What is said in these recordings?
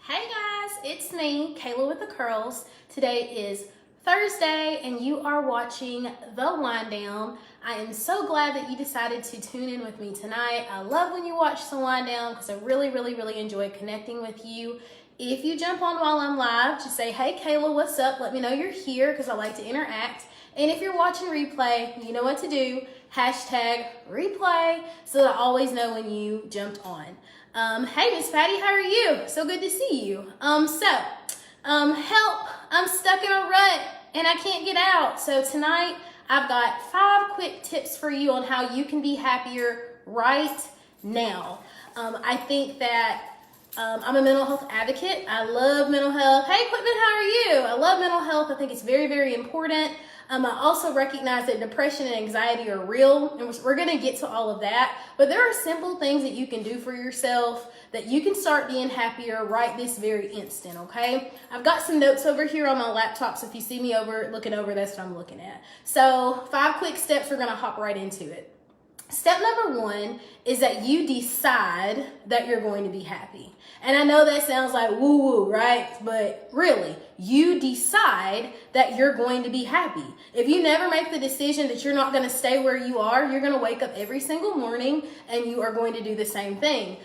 Hey guys, it's me, Kayla with the Curls. Today is Thursday and you are watching The Wind Down. I am so glad that you decided to tune in with me tonight. I love when you watch The Wind Down because I really enjoy connecting with you. If you jump on while I'm live, just say, hey Kayla, what's up? Let me know you're here because I like to interact. And if you're watching replay, you know what to do. Hashtag replay so that I always know when you jumped on. Hey Miss Patty, how are you? So good to see you. Help, I'm stuck in a rut and I can't get out. So tonight I've got 5 quick tips for you on how you can be happier right now. I think that I'm a mental health advocate. I love mental health. Hey Quitman, how are you? I love mental health. I think it's very important. I also recognize that depression and anxiety are real, and we're going to get to all of that. But there are simple things that you can do for yourself that you can start being happier right this very instant, okay? I've got some notes over here on my laptop, so if you see me looking over, that's what I'm looking at. So 5 quick steps, we're going to hop right into it. Step number 1 is that you decide that you're going to be happy. And I know that sounds like woo-woo, right? But really, you decide that you're going to be happy. If you never make the decision that you're not going to stay where you are, you're going to wake up every single morning and you are going to do the same thing.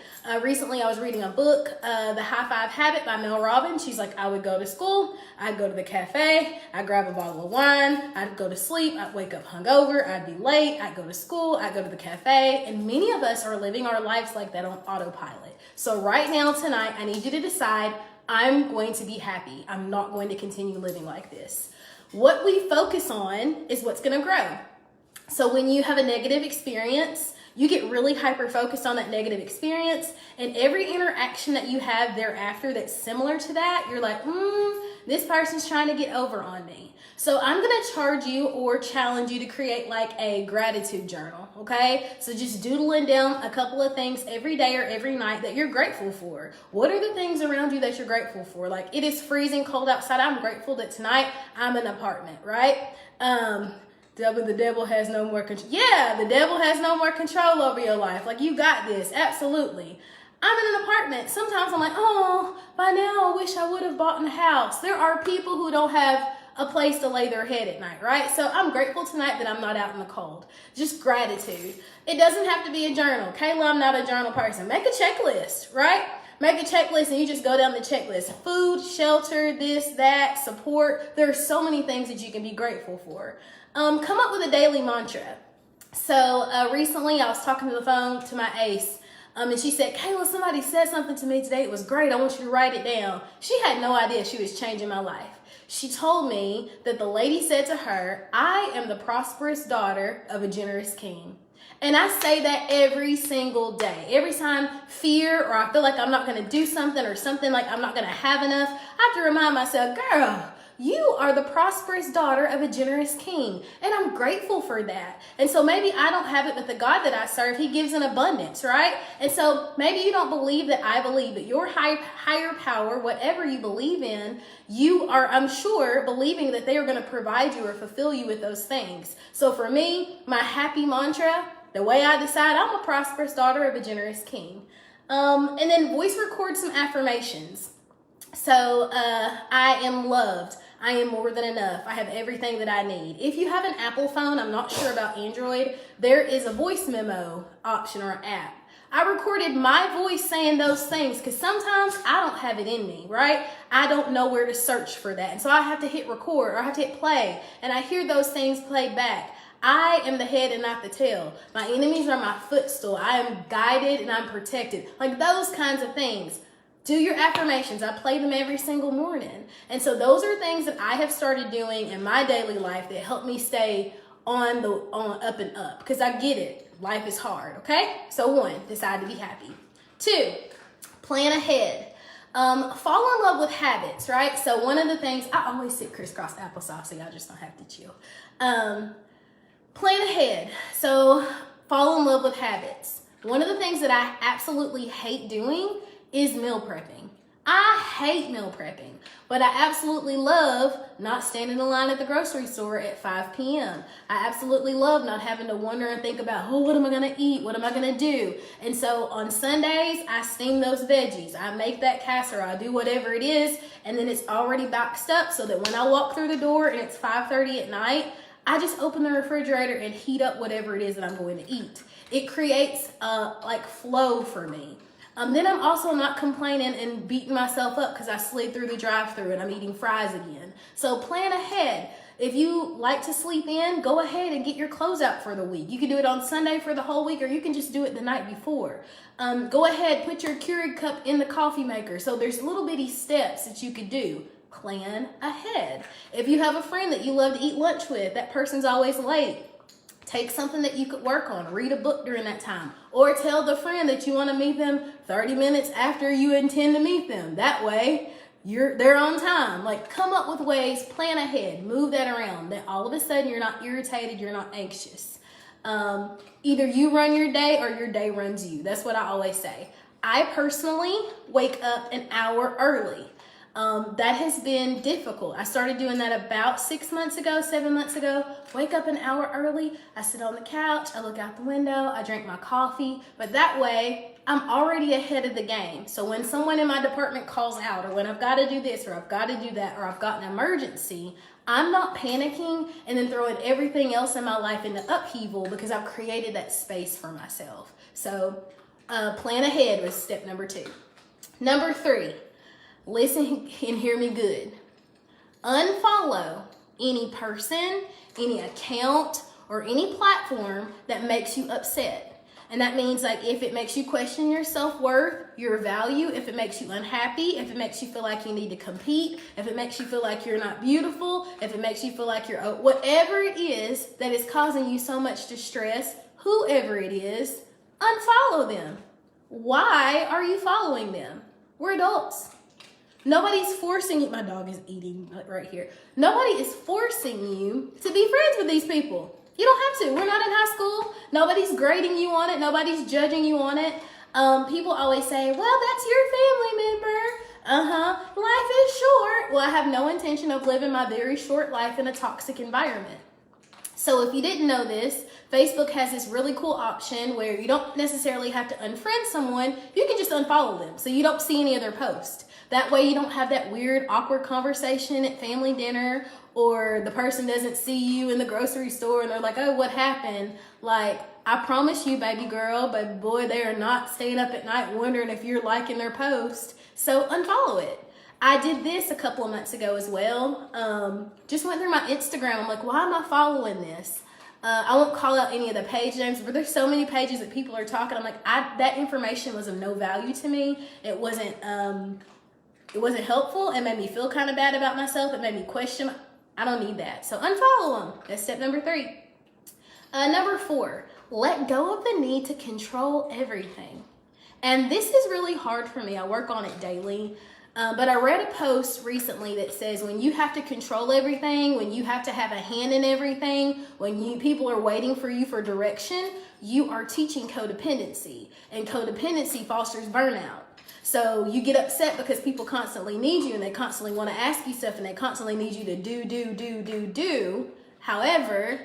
Recently, I was reading a book, The High Five Habit by Mel Robbins. She's like, I would go to school, I'd go to the cafe, I'd grab a bottle of wine, I'd go to sleep, I'd wake up hungover, I'd be late, I'd go to school, I'd go to the cafe. And many of us are living our lives like that on autopilot. So right now, tonight, I need you to decide, I'm going to be happy. I'm not going to continue living like this. What we focus on is what's going to grow. So when you have a negative experience, you get really hyper-focused on that negative experience, and every interaction that you have thereafter that's similar to that, you're like, this person's trying to get over on me. So I'm going to charge you or challenge you to create like a gratitude journal, okay? So just doodling down a couple of things every day or every night that you're grateful for. What are the things around you that you're grateful for? Like, it is freezing cold outside. I'm grateful that tonight I'm in an apartment, right? The devil has no more control. Yeah, the devil has no more control over your life. Like, you got this. Absolutely. I'm in an apartment. Sometimes I'm like, oh, by now I wish I would have bought a house. There are people who don't have a place to lay their head at night, right? So I'm grateful tonight that I'm not out in the cold. Just gratitude. It doesn't have to be a journal. Kayla, I'm not a journal person. Make a checklist, right? Make a checklist and you just go down the checklist. Food, shelter, this, that, support. There are so many things that you can be grateful for. Come up with a daily mantra. So recently I was talking to the phone to my ace. And she said, Kayla, somebody said something to me today. It was great. I want you to write it down. She had no idea she was changing my life. She told me that the lady said to her, I am the prosperous daughter of a generous king. And I say that every single day. Every time fear or I feel like I'm not going to do something or something like I'm not going to have enough, I have to remind myself, girl, you are the prosperous daughter of a generous king. And I'm grateful for that. And so maybe I don't have it, but the God that I serve, he gives in abundance, right? And so maybe you don't believe that I believe, but your higher power, whatever you believe in, you are, I'm sure, believing that they are going to provide you or fulfill you with those things. So for me, my happy mantra, the way I decide, I'm a prosperous daughter of a generous king. And then voice record some affirmations. So I am loved. I am more than enough. I have everything that I need. If you have an Apple phone, I'm not sure about Android, there is a voice memo option or an app. I recorded my voice saying those things because sometimes I don't have it in me, right? I don't know where to search for that. And so I have to hit record or I have to hit play and I hear those things played back. I am the head and not the tail. My enemies are my footstool. I am guided and I'm protected. Like those kinds of things. Do your affirmations. I play them every single morning. And so those are things that I have started doing in my daily life that help me stay on up and up. Because I get it. Life is hard, okay? So 1, decide to be happy. 2, plan ahead. Fall in love with habits, right? So one of the things, I always sit crisscross applesauce, so y'all just don't have to chill. Plan ahead. So fall in love with habits. One of the things that I absolutely hate doing is meal prepping. I hate meal prepping, but I absolutely love not standing in line at the grocery store at 5 p.m. I absolutely love not having to wonder and think about, oh, what am I gonna eat? What am I gonna do? And so on Sundays, I steam those veggies. I make that casserole, I do whatever it is, and then it's already boxed up so that when I walk through the door and it's 5:30 at night, I just open the refrigerator and heat up whatever it is that I'm going to eat. It creates like flow for me. Then I'm also not complaining and beating myself up because I slid through the drive-thru and I'm eating fries again. So plan ahead. If you like to sleep in, go ahead and get your clothes out for the week. You can do it on Sunday for the whole week, or you can just do it the night before. Go ahead, put your Keurig cup in the coffee maker. So there's little bitty steps that you could do. Plan ahead. If you have a friend that you love to eat lunch with, that person's always late, take something that you could work on, read a book during that time, or tell the friend that you want to meet them 30 minutes after you intend to meet them. That way they're on time. Like, come up with ways, plan ahead, move that around. Then all of a sudden you're not irritated, you're not anxious. Either you run your day or your day runs you. That's what I always say. I personally wake up an hour early. That has been difficult. I started doing that about 6 months ago, 7 months ago. Wake up an hour early. I sit on the couch. I look out the window. I drink my coffee. But that way, I'm already ahead of the game. So when someone in my department calls out, or when I've got to do this, or I've got to do that, or I've got an emergency, I'm not panicking and then throwing everything else in my life into upheaval because I've created that space for myself. So plan ahead was step number 2. Number 3. Listen and hear me good. Unfollow any person, any account, or any platform that makes you upset. And that means, like, if it makes you question your self-worth, your value, if it makes you unhappy, if it makes you feel like you need to compete, if it makes you feel like you're not beautiful, if it makes you feel like you're, whatever it is that is causing you so much distress, whoever it is, unfollow them. Why are you following them? We're adults. Nobody's forcing you. My dog is eating right here. Nobody is forcing you to be friends with these people. You don't have to. We're not in high school. Nobody's grading you on it. Nobody's judging you on it. People always say, well, that's your family member. Life is short. Well, I have no intention of living my very short life in a toxic environment. So if you didn't know this, Facebook has this really cool option where you don't necessarily have to unfriend someone. You can just unfollow them so you don't see any of their posts. That way you don't have that weird, awkward conversation at family dinner, or the person doesn't see you in the grocery store and they're like, oh, what happened? Like, I promise you, baby girl, baby boy, they are not staying up at night wondering if you're liking their post. So unfollow it. I did this a couple of months ago as well. Just went through my Instagram. I'm like, why am I following this? I won't call out any of the page names, but there's so many pages that people are talking. I'm like, that information was of no value to me. It wasn't helpful. It made me feel kind of bad about myself. It made me question. I don't need that. So unfollow them. That's step number 3. Number 4, let go of the need to control everything. And this is really hard for me. I work on it daily. But I read a post recently that says when you have to control everything, when you have to have a hand in everything, when people are waiting for you for direction, you are teaching codependency. And codependency fosters burnout. So you get upset because people constantly need you and they constantly want to ask you stuff and they constantly need you to do. However,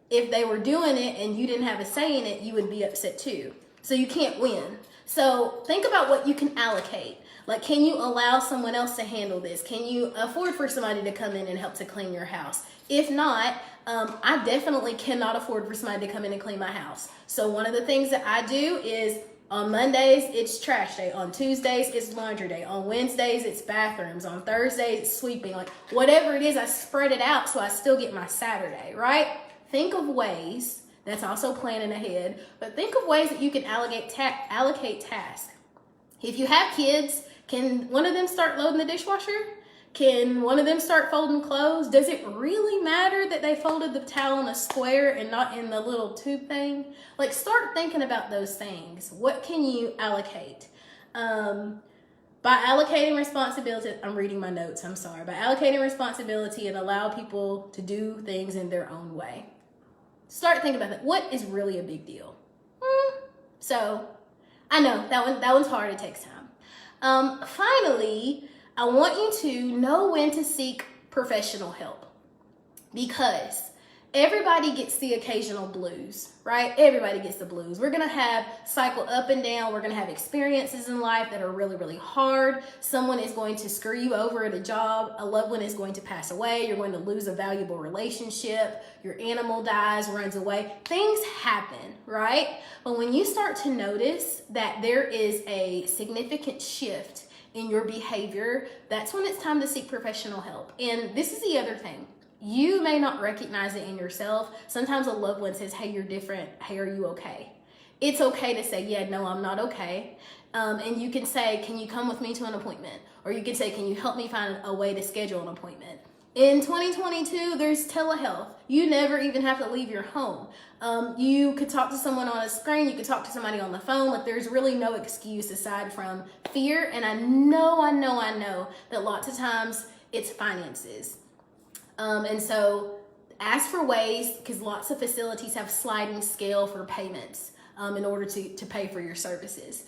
if they were doing it and you didn't have a say in it, you would be upset too. So you can't win. So think about what you can allocate. Like, can you allow someone else to handle this? Can you afford for somebody to come in and help to clean your house? If not, I definitely cannot afford for somebody to come in and clean my house. So one of the things that I do is on Mondays, it's trash day. On Tuesdays, it's laundry day. On Wednesdays, it's bathrooms. On Thursdays, it's sweeping. Like, whatever it is, I spread it out so I still get my Saturday, right? Think of ways, that's also planning ahead, but think of ways that you can allocate tasks. If you have kids, can one of them start loading the dishwasher? Can one of them start folding clothes? Does it really matter that they folded the towel in a square and not in the little tube thing? Like, start thinking about those things. What can you allocate? By allocating responsibility, I'm reading my notes, I'm sorry. By allocating responsibility and allow people to do things in their own way. Start thinking about that. What is really a big deal? So, I know, that one's hard, it takes time. Finally, I want you to know when to seek professional help, because everybody gets the occasional blues, right? Everybody gets the blues. We're gonna have cycle up and down. We're gonna have experiences in life that are really, really hard. Someone is going to screw you over at a job. A loved one is going to pass away. You're going to lose a valuable relationship. Your animal dies, runs away. Things happen, right? But when you start to notice that there is a significant shift in your behavior, that's when it's time to seek professional help. And this is the other thing. You may not recognize it in yourself. Sometimes a loved one says, hey, you're different. Hey, are you okay? It's okay to say, yeah, no, I'm not okay. And you can say, can you come with me to an appointment? Or you can say, can you help me find a way to schedule an appointment? In 2022, there's telehealth. You never even have to leave your home. You could talk to someone on a screen. You could talk to somebody on the phone. Like, there's really no excuse aside from fear. And I know that lots of times it's finances. And so ask for ways, because lots of facilities have sliding scale for payments in order to pay for your services.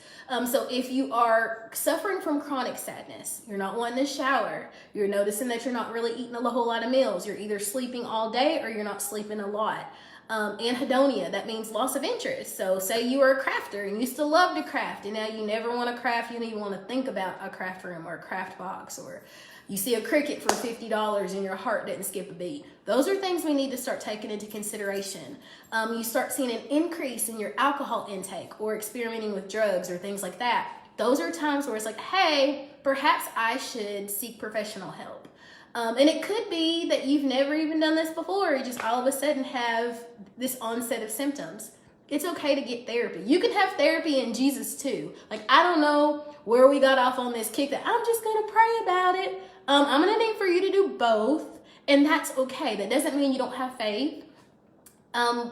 So if you are suffering from chronic sadness, you're not wanting to shower, you're noticing that you're not really eating a whole lot of meals, you're either sleeping all day or you're not sleeping a lot. Anhedonia, that means loss of interest. So say you were a crafter and you used to love to craft, and now you never want to craft, you don't even want to think about a craft room or a craft box, or you see a Cricut for $50 and your heart didn't skip a beat. Those are things we need to start taking into consideration. You start seeing an increase in your alcohol intake or experimenting with drugs or things like that. Those are times where it's like, hey, perhaps I should seek professional help. And it could be that you've never even done this before. You just all of a sudden have this onset of symptoms. It's okay to get therapy. You can have therapy in Jesus too. Like, I don't know where we got off on this kick that I'm just going to pray about it. I'm going to need for you to do both, and that's okay. That doesn't mean you don't have faith.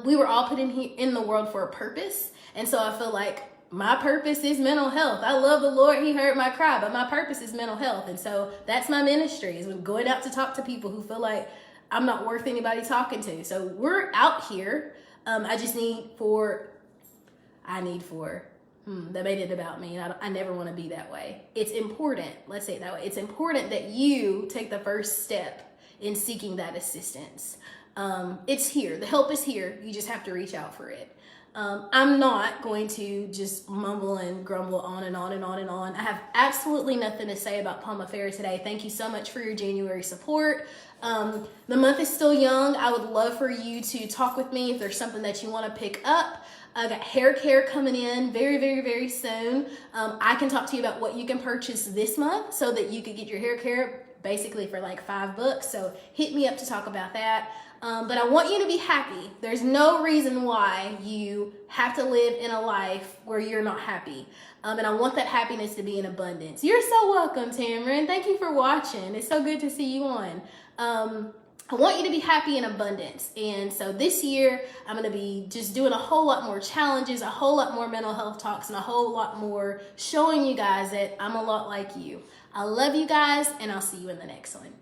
We were all put in the world for a purpose, and so I feel like my purpose is mental health. I love the Lord. He heard my cry, but my purpose is mental health, and so that's my ministry, is going out to talk to people who feel like I'm not worth anybody talking to. So we're out here. I just need for that made it about me. I never want to be that way. It's important, let's say it that way. It's important that you take the first step in seeking that assistance. It's here. The help is here. You just have to reach out for it. I'm not going to just mumble and grumble on and on and on and on. I have absolutely nothing to say about Palma Fair today. Thank you so much for your January support. The month is still young. I would love for you to talk with me if there's something that you want to pick up. I got hair care coming in very, very, very soon. I can talk to you about what you can purchase this month so that you could get your hair care basically for like $5. So hit me up to talk about that. But I want you to be happy. There's no reason why you have to live in a life where you're not happy. And I want that happiness to be in abundance. You're so welcome, Tamron. Thank you for watching. It's so good to see you on. I want you to be happy in abundance. And so this year, I'm going to be just doing a whole lot more challenges, a whole lot more mental health talks, and a whole lot more showing you guys that I'm a lot like you. I love you guys, and I'll see you in the next one.